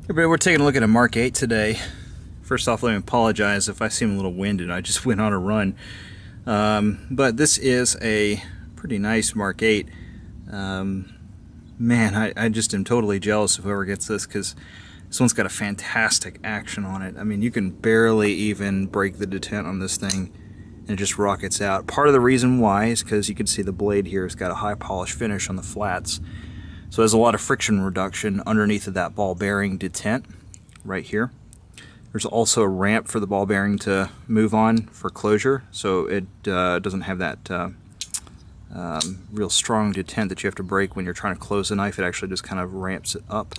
Everybody, we're taking a look at a Mk8 today. First off, let me apologize if I seem a little winded. I just went on a run. But this is a pretty nice Mk8. Man, I just am totally jealous of whoever gets this, because this one's got a fantastic action on it. I mean, you can barely even break the detent on this thing, and it just rockets out. Part of the reason why is because you can see the blade here has got a high polish finish on the flats. So there's a lot of friction reduction underneath of that ball bearing detent right here. There's also a ramp for the ball bearing to move on for closure, so it doesn't have that real strong detent that you have to break when you're trying to close the knife. It actually just kind of ramps it up,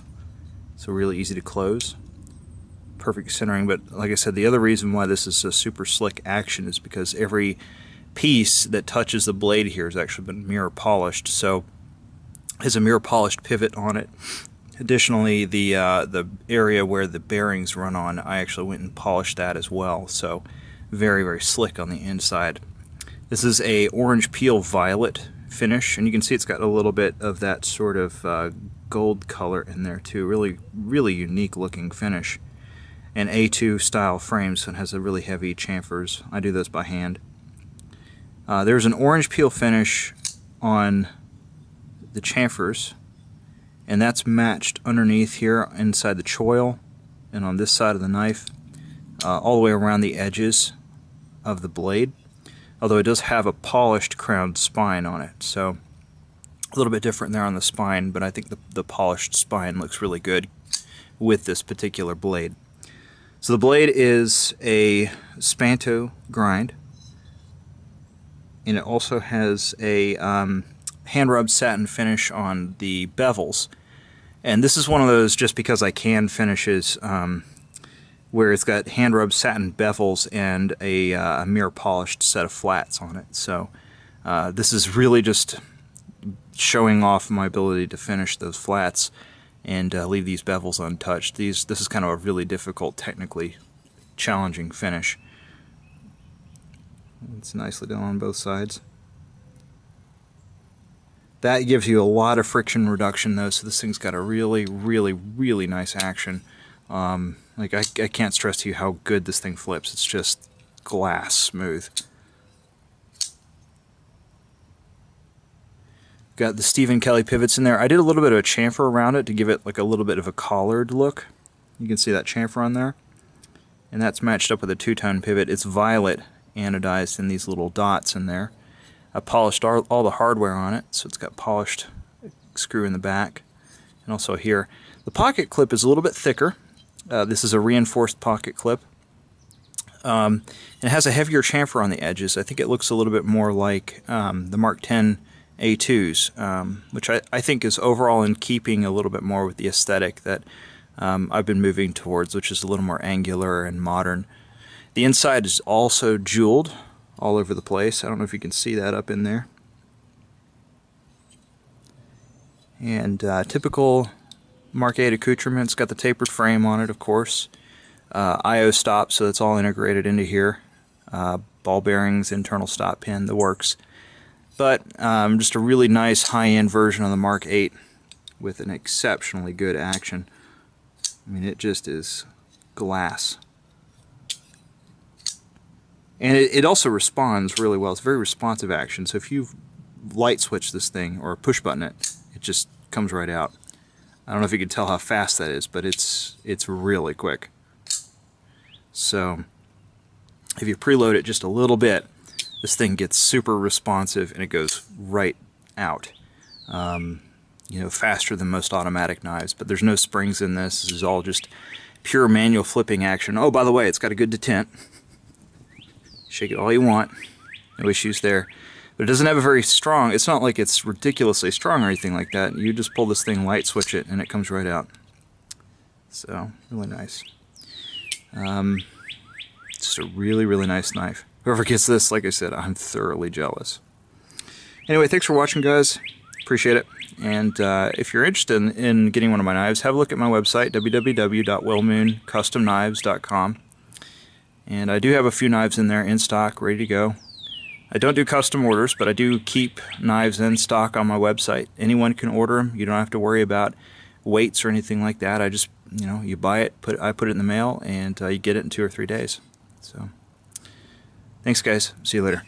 so really easy to close. Perfect centering. But like I said, the other reason why this is a super slick action is because every piece that touches the blade here has actually been mirror polished, so has a mirror polished pivot on it. Additionally, the area where the bearings run on, I actually went and polished that as well, so very, very slick on the inside. This is a orange peel violet finish, and you can see it's got a little bit of that sort of gold color in there too. Really, really unique looking finish. And A2 style frames, so it has a really heavy chamfers. I do those by hand. There's an orange peel finish on the chamfers, and that's matched underneath here inside the choil and on this side of the knife, all the way around the edges of the blade, although it does have a polished crowned spine on it, so a little bit different there on the spine, but I think the polished spine looks really good with this particular blade. So the blade is a Spanto grind, and it also has a hand-rubbed satin finish on the bevels. And this is one of those just because I can finishes where it's got hand-rubbed satin bevels and a mirror polished set of flats on it. So this is really just showing off my ability to finish those flats and leave these bevels untouched. This is kind of a really difficult, technically challenging finish. It's nicely done on both sides. That gives you a lot of friction reduction though, so this thing's got a really, really, really nice action. Like I can't stress to you how good this thing flips. It's just glass smooth. Got the Stephen Kelly pivots in there. I did a little bit of a chamfer around it to give it like a little bit of a collared look. You can see that chamfer on there. And that's matched up with a two-tone pivot. It's violet anodized in these little dots in there. I polished all the hardware on it, so it's got polished screw in the back, and also here. The pocket clip is a little bit thicker. This is a reinforced pocket clip. It has a heavier chamfer on the edges. I think it looks a little bit more like the Mark 10 A2s, which I think is overall in keeping a little bit more with the aesthetic that I've been moving towards, which is a little more angular and modern. The inside is also jeweled all over the place. I don't know if you can see that up in there. And typical Mk8 accoutrements, got the tapered frame on it, of course. I/O stop, so it's all integrated into here. Ball bearings, internal stop pin, the works. But just a really nice high-end version of the Mk8 with an exceptionally good action. I mean, it just is glass. And it also responds really well. It's very responsive action, so if you light switch this thing or push button it, it just comes right out. I don't know if you can tell how fast that is, but it's really quick. So if you preload it just a little bit, this thing gets super responsive and it goes right out. You know, faster than most automatic knives, but there's no springs in this. This is all just pure manual flipping action. Oh, by the way, it's got a good detent. Shake it all you want, no issues there. But it doesn't have a very strong, it's not like it's ridiculously strong or anything like that. You just pull this thing, light switch it, and it comes right out. So, really nice. Just a really, really nice knife. Whoever gets this, like I said, I'm thoroughly jealous. Anyway, thanks for watching, guys. Appreciate it. And if you're interested in getting one of my knives, have a look at my website, www.wellmooncustomknives.com. And I do have a few knives in there in stock, ready to go. I don't do custom orders, but I do keep knives in stock on my website. Anyone can order them. You don't have to worry about weights or anything like that. I just you know, you buy it, I put it in the mail, and you get it in 2 or 3 days. So, thanks guys. See you later.